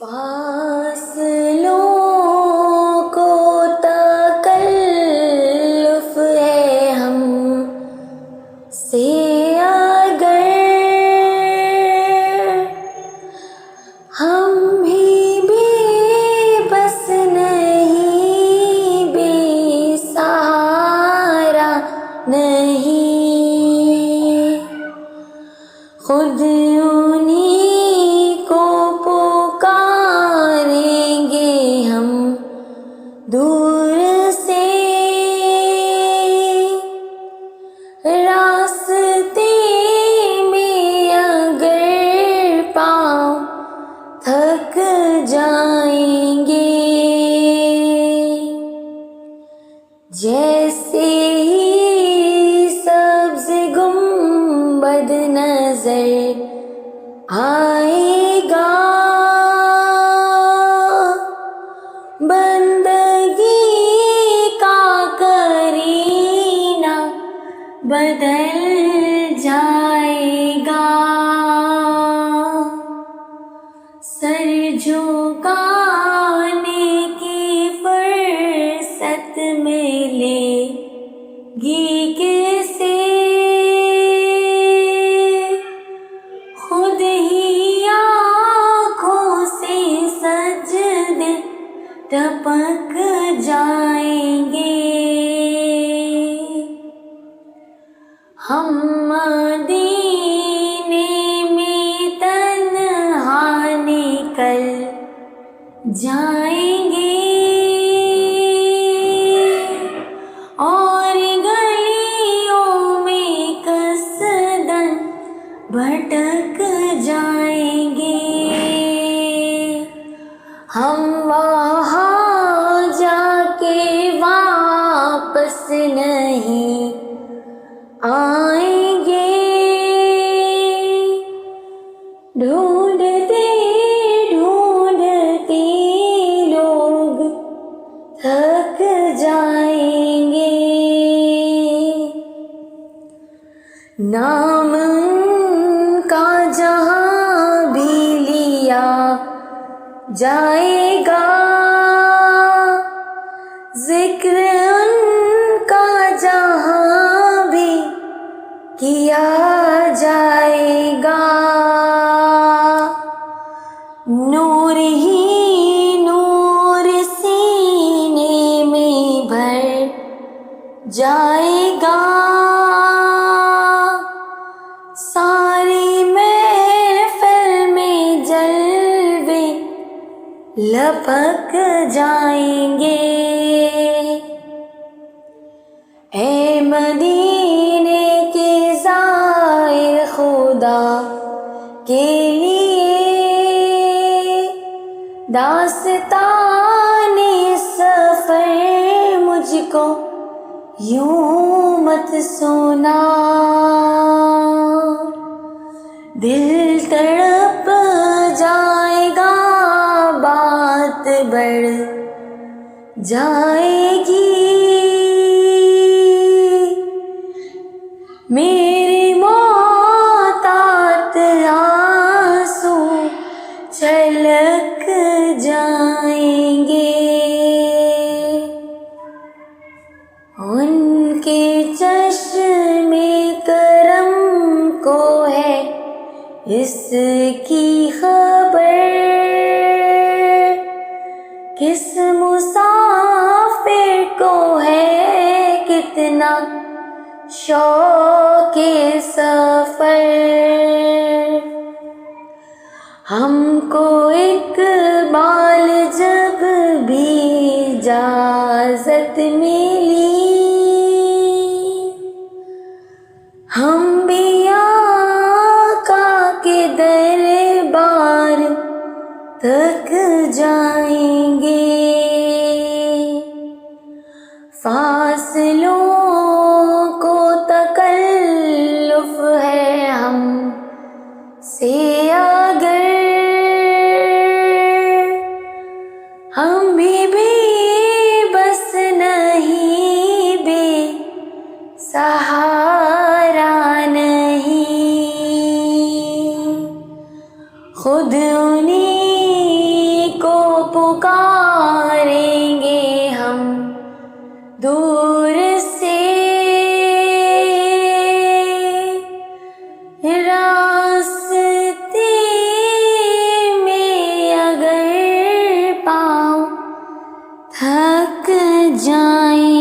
فاصلوں کو تکلف ہے ہم سے اگر ہم بھی بس نہیں، بے سہارا نہیں، خود انہی کو پکاریں گے ہم دور سے، راستے میں اگر پاؤں تھک جائیں گے، جیسے ہی سبز گنبد نظر آئے گا، بندگی کا کرینہ بدل جائے گا، سر جھکانے کی فرصت ملے گی کسے، خود ہی آنکھوں سے سجدے ٹپک جائیں گے، ہم مدینے میں تنہا نکل جائیں گے، اور گلیوں میں قصداً بھٹک جائیں گے، ہم وہاں جا کے واپس نہیں آئیں گے، ڈھونڈتے ڈھونڈتے لوگ تھک جائیں گے، نام ان کا جہاں بھی لیا جائے گا، ذکر ان کا جہاں بھی کیا جائے گا، نور ہی نور سینے میں بھر جائے گا، ساری محفل میں جلوے لپک جائیں گے، اے مدینے کے زائر خدا کے لیے داستان سفر مجھ کو یوں مت سنا، دل تڑپ جائے گا، بات بڑھ جائے گی، میرے محتاط آنسو چھلک جائیں گے، ان کے چشم کرم کو ہے اس کی خبر، کس مسافر کو ہے کتنا شوق سفر، ہم کو اقبال جب بھی اجازت ملی، ہم بھی آقا کے دربار تک جائیں گے، فاصلوں کو تکلف ہے ہم سے اگر ہم بھی بس نہیں، بے سہارا نہیں، خود انہی پکاریں گے ہم دور سے، راستے میں اگر پاؤں تھک جائیں